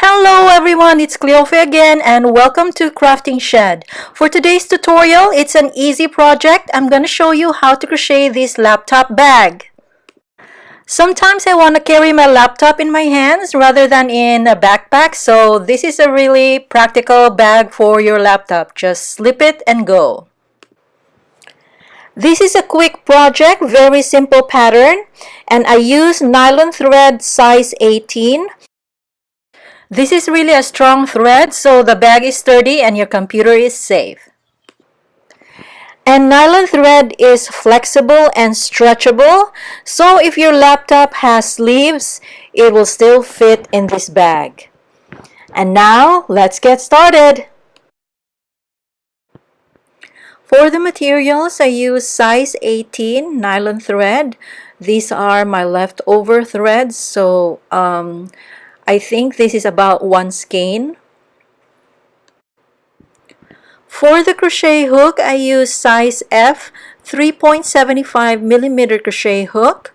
Hello everyone, it's Cleofe again and welcome to Crafting Shed. For today's tutorial, it's an easy project. I'm going to show you how to crochet this laptop bag. Sometimes I want to carry my laptop in my hands rather than in a backpack, so this is a really practical bag for your laptop. Just slip it and go. This is a quick project, very simple pattern, and I use nylon thread size 18. This is really a strong thread, so the bag is sturdy and your computer is safe. And nylon thread is flexible and stretchable, so if your laptop has sleeves, it will still fit in this bag. And now, let's get started! For the materials, I use size 18 nylon thread. These are my leftover threads, so I think this is about 1 skein. For the crochet hook, I use size F 3.75 millimeter crochet hook.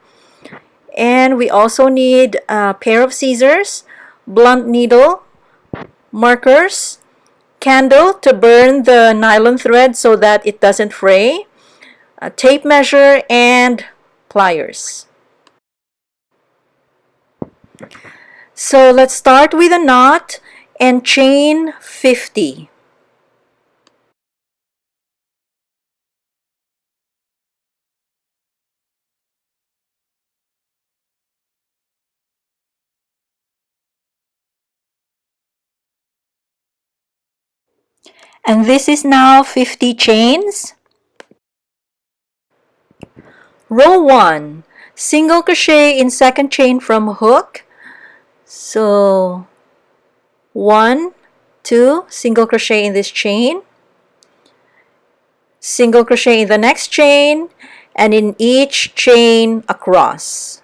And we also need a pair of scissors, blunt needle, markers, candle to burn the nylon thread so that it doesn't fray, a tape measure, and pliers. So let's start with a knot and chain 50. And this is now 50 chains. Row 1, single crochet in second chain from hook. So 1, 2, single crochet in this chain, single crochet in the next chain, and in each chain across.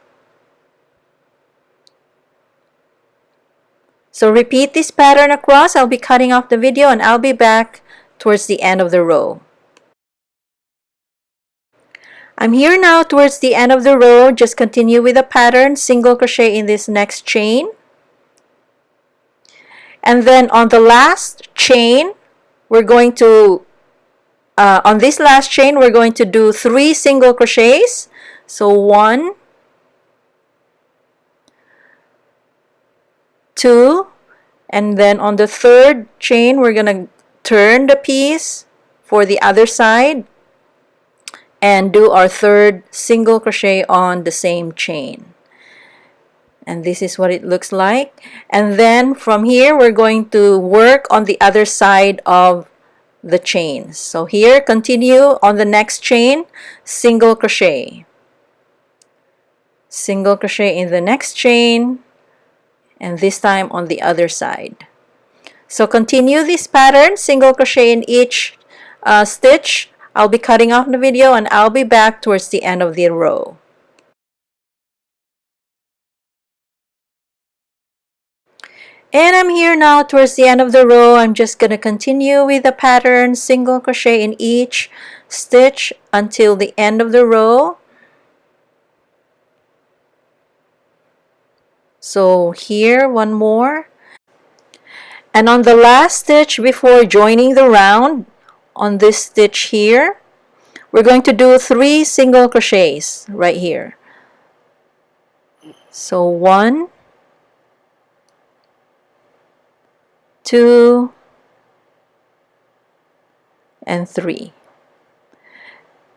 So repeat this pattern across. I'll be cutting off the video and I'll be back towards the end of the row. I'm here now towards the end of the row. Just continue with the pattern, single crochet in this next chain. And then on the last chain, we're going to, on this last chain, we're going to do 3 single crochets. So 1, 2, and then on the third chain, we're going to turn the piece for the other side and do our third single crochet on the same chain. And this is what it looks like. And then from here, we're going to work on the other side of the chains. So here, continue on the next chain, single crochet. Single crochet in the next chain, and this time on the other side. So continue this pattern, single crochet in each stitch. I'll be cutting off the video and I'll be back towards the end of the row. And I'm here now towards the end of the row. I'm just going to continue with the pattern, single crochet in each stitch until the end of the row. So here, one more. And on the last stitch before joining the round, on this stitch here, we're going to do 3 single crochets right here. So 1, 2, and 3.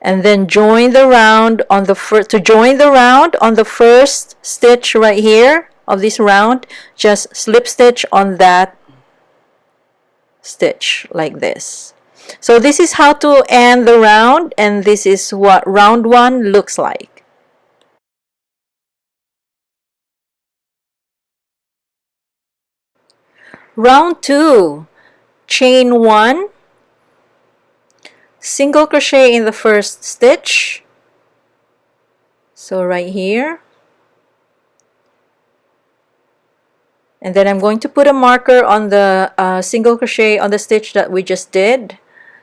And then join the round on the first stitch right here of this round, just slip stitch on that stitch like this. So this is how to end the round, and this is what round 1 looks like. Round 2, chain 1, single crochet in the first stitch. So right here. And then I'm going to put a marker on the single crochet on the stitch that we just did,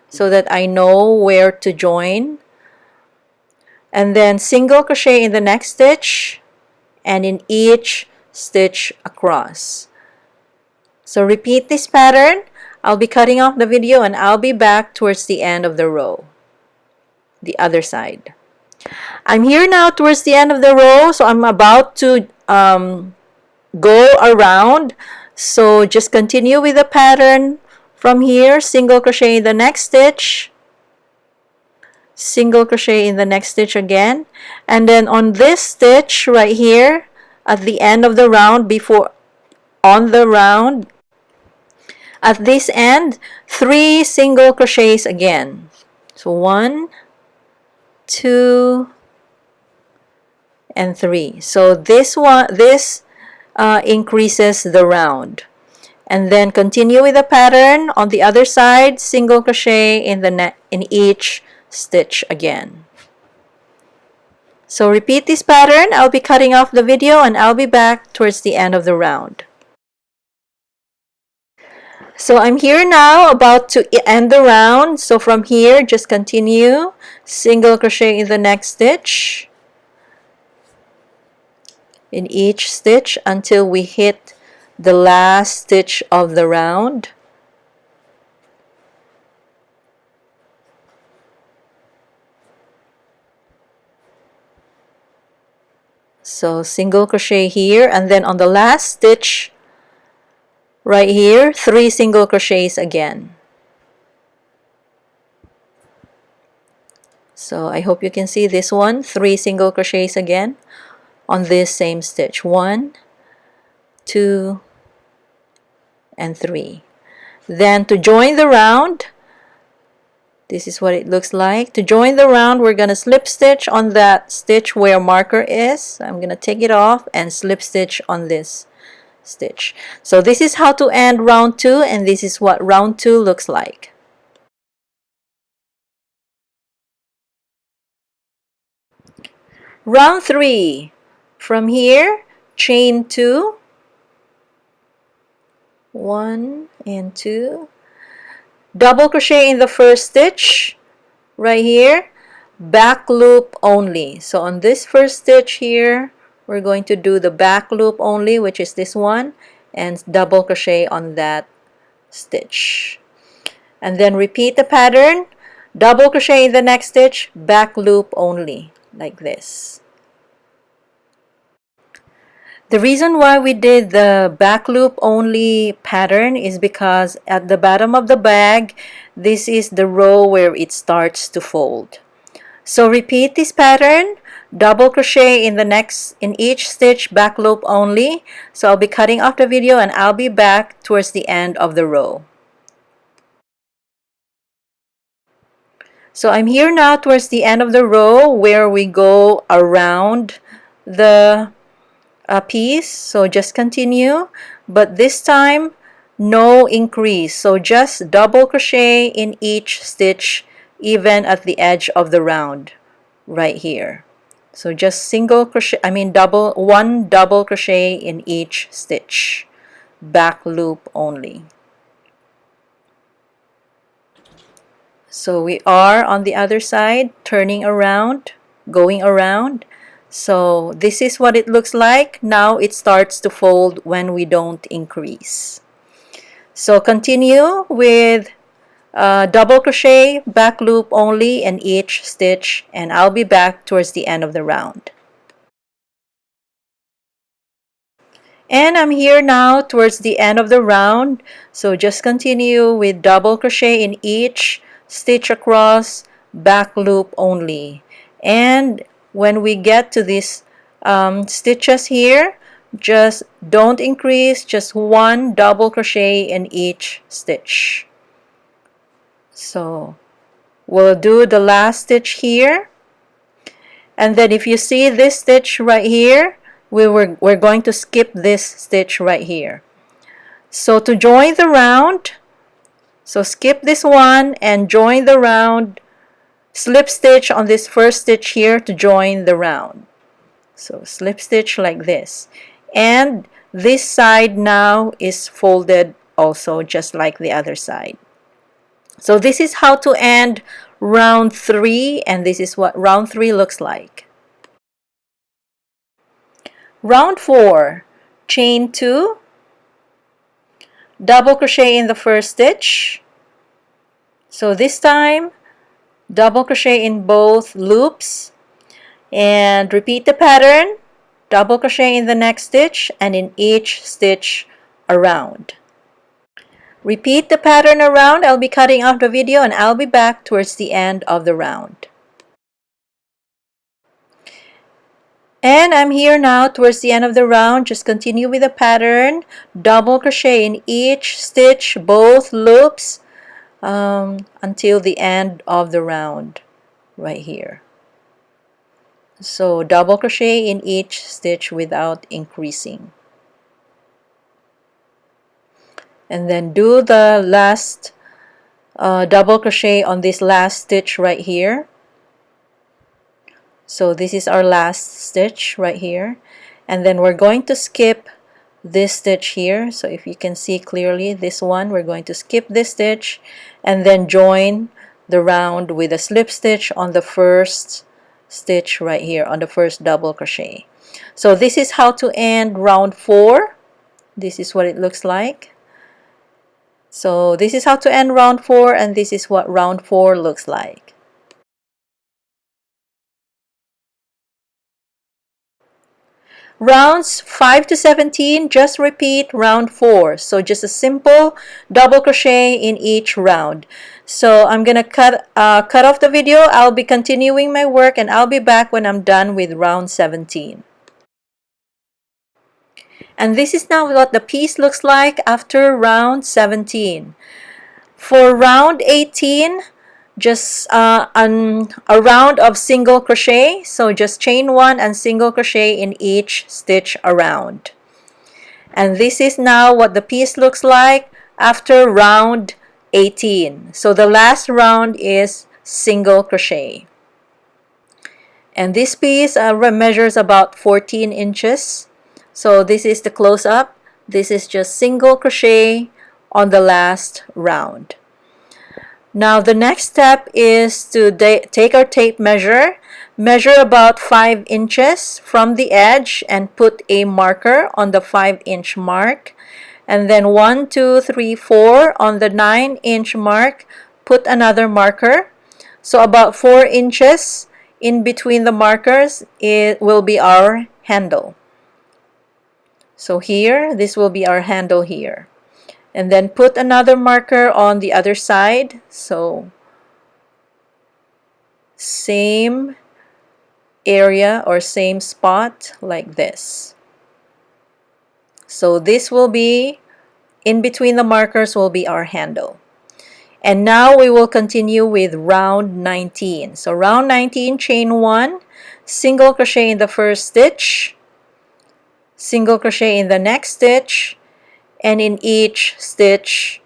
so that I know where to join. And then single crochet in the next stitch and in each stitch across. So repeat this pattern. I'll be cutting off the video and I'll be back towards the end of the row, the other side. I'm here now towards the end of the row, so I'm about to go around. So just continue with the pattern from here. Single crochet in the next stitch, single crochet in the next stitch again, and then on this stitch right here at the end of the round, before on the round at this end, 3 single crochets again. So 1, 2, and 3. So this increases the round. And then continue with the pattern on the other side, single crochet in each stitch again. So repeat this pattern. I'll be cutting off the video and I'll be back towards the end of the round. So I'm here now about to end the round. So from here, just continue, single crochet in the next stitch, in each stitch until we hit the last stitch of the round. So single crochet here, and then on the last stitch right here, 3 single crochets again. So I hope you can see this one, 3 single crochets again on this same stitch. 1, 2, and 3. Then to join the round, this is what it looks like. To join the round, we're going to slip stitch on that stitch where marker is. I'm going to take it off and slip stitch on this stitch. So this is how to end round 2, and this is what round 2 looks like. Round 3. From here, chain 2, 1 and 2, double crochet in the first stitch right here, back loop only. So on this first stitch here, we're going to do the back loop only, which is this one, and double crochet on that stitch. And then repeat the pattern, double crochet in the next stitch, back loop only, like this. The reason why we did the back loop only pattern is because at the bottom of the bag, this is the row where it starts to fold. So repeat this pattern, double crochet in each stitch, back loop only. So I'll be cutting off the video and I'll be back towards the end of the row. So I'm here now towards the end of the row where we go around the piece. So just continue, but this time no increase. So just double crochet in each stitch, even at the edge of the round right here. So just single crochet, one double crochet in each stitch, back loop only. So we are on the other side, turning around, going around. So this is what it looks like. Now it starts to fold when we don't increase. So continue with double crochet, back loop only in each stitch, and I'll be back towards the end of the round. And I'm here now towards the end of the round. So just continue with double crochet in each stitch across, back loop only. And when we get to these stitches here, just don't increase, just one double crochet in each stitch. So we'll do the last stitch here, and then if you see this stitch right here, we're going to skip this stitch right here. So to join the round, so skip this one and join the round, slip stitch on this first stitch here to join the round. So slip stitch like this, and this side now is folded also just like the other side. So this is how to end round 3, and this is what round 3 looks like. Round 4, chain 2, double crochet in the first stitch. So this time, double crochet in both loops, and repeat the pattern, double crochet in the next stitch and in each stitch around. Repeat the pattern around. I'll be cutting off the video and I'll be back towards the end of the round. And I'm here now towards the end of the round. Just continue with the pattern, double crochet in each stitch, both loops, until the end of the round right here. So double crochet in each stitch without increasing. And then do the last double crochet on this last stitch right here. So this is our last stitch right here. And then we're going to skip this stitch here. So if you can see clearly this one, we're going to skip this stitch and then join the round with a slip stitch on the first stitch right here, on the first double crochet. So this is how to end round 4. This is what it looks like. So this is how to end round 4, and this is what round 4 looks like. Rounds 5 to 17, just repeat round 4. So just a simple double crochet in each round. So I'm gonna cut off the video. I'll be continuing my work and I'll be back when I'm done with round 17. And this is now what the piece looks like after round 17. For round 18, just a round of single crochet. So just chain 1 and single crochet in each stitch around. And this is now what the piece looks like after round 18. So the last round is single crochet. And this piece measures about 14 inches. So this is the close-up. This is just single crochet on the last round. Now the next step is to take our tape measure, measure about 5 inches from the edge and put a marker on the 5-inch mark. And then 1, 2, 3, 4 on the 9-inch mark, put another marker. So about 4 inches in between the markers, it will be our handle. So here, this will be our handle here. And then put another marker on the other side. So same area or same spot like this. So this will be, in between the markers will be our handle. And now we will continue with round 19. So round 19, chain 1, single crochet in the first stitch, single crochet in the next stitch, and in each stitch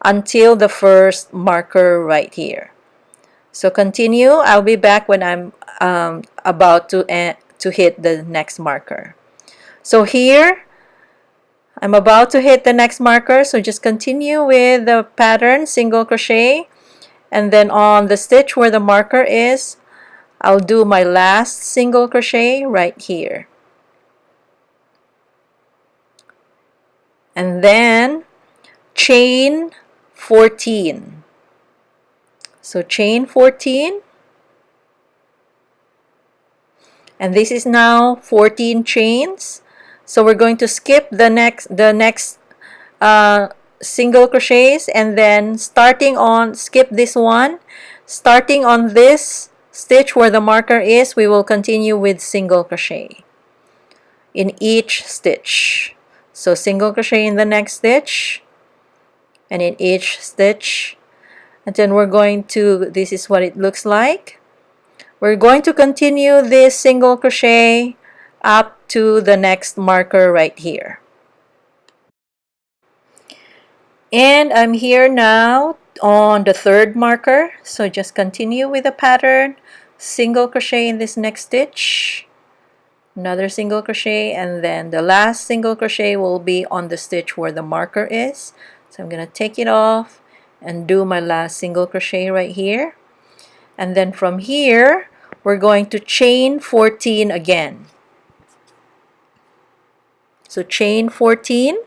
until the first marker right here. So continue. I'll be back when I'm about to hit the next marker. So here I'm about to hit the next marker, so just continue with the pattern, single crochet, and then on the stitch where the marker is, I'll do my last single crochet right here. And then chain 14. So chain 14. And this is now 14 chains. So we're going to skip the next single crochets, and then skip this one. Starting on this stitch where the marker is, we will continue with single crochet in each stitch. So single crochet in the next stitch and in each stitch. And then we're going to, this is what it looks like. We're going to continue this single crochet up to the next marker right here. And I'm here now on the third marker. So just continue with the pattern, single crochet in this next stitch, another single crochet, and then the last single crochet will be on the stitch where the marker is. So I'm going to take it off and do my last single crochet right here. And then from here, we're going to chain 14 again. So chain 14.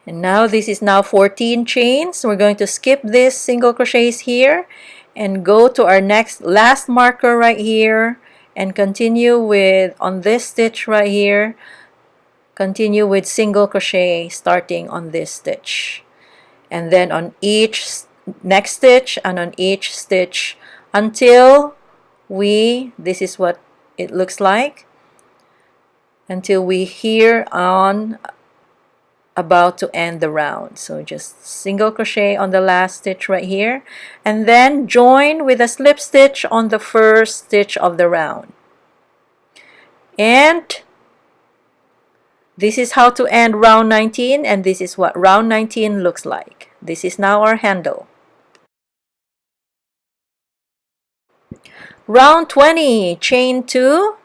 And now this is now 14 chains. We're going to skip this single crochets here and go to our next last marker right here and continue with, on this stitch right here, continue with single crochet starting on this stitch. And then on each next stitch and on each stitch until this is what it looks like, until we here on about to end the round. So just single crochet on the last stitch right here and then join with a slip stitch on the first stitch of the round. And this is how to end round 19, and this is what round 19 looks like. This is now our handle. Round 20, chain 2,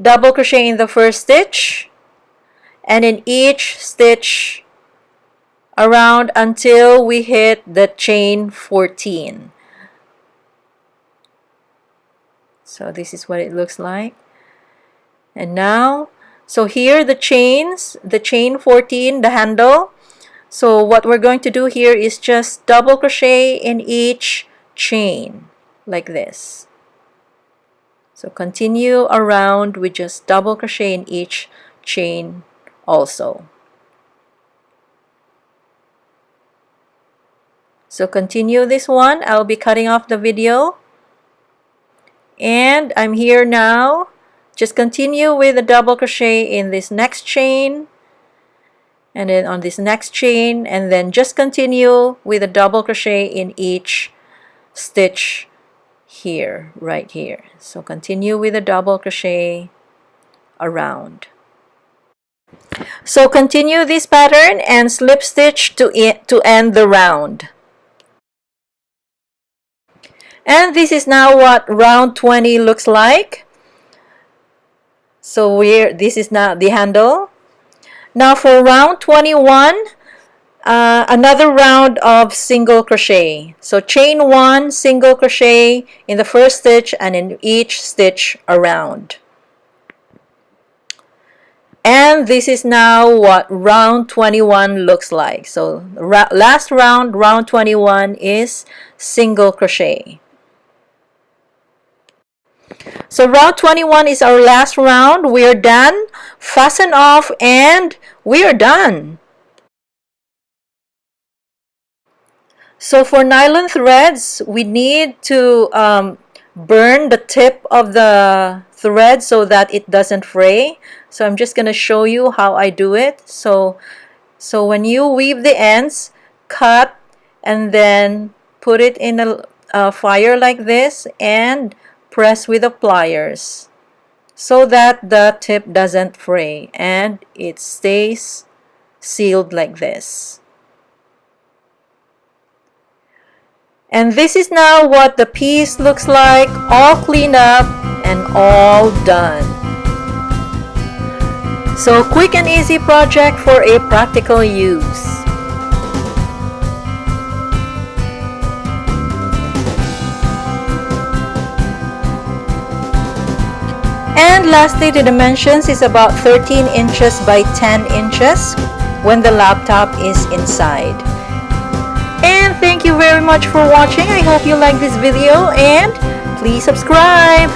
double crochet in the first stitch, and in each stitch around until we hit the chain 14. So this is what it looks like. And now, so here the chains, the chain 14, the handle. So what we're going to do here is just double crochet in each chain like this. So continue around with just double crochet in each chain also. So continue this one. I'll be cutting off the video. And I'm here now. Just continue with a double crochet in this next chain. And then on this next chain. And then just continue with a double crochet in each stitch here, right here. So continue with a double crochet around. So continue this pattern and slip stitch to end the round. And this is now what round 20 looks like. So this is now the handle. Now for round 21, another round of single crochet. So chain 1, single crochet in the first stitch and in each stitch around. And this is now what round 21 looks like. So last round, round 21 is single crochet. So round 21 is our last round. We are done. Fasten off and we are done. So for nylon threads, we need to burn the tip of the thread so that it doesn't fray. So I'm just going to show you how I do it. So when you weave the ends, cut and then put it in a fire like this and press with the pliers so that the tip doesn't fray and it stays sealed like this. And this is now what the piece looks like, all cleaned up and all done. So quick and easy project for a practical use. And lastly, the dimensions is about 13 inches by 10 inches when the laptop is inside. And thank you very much for watching. I hope you like this video and please subscribe.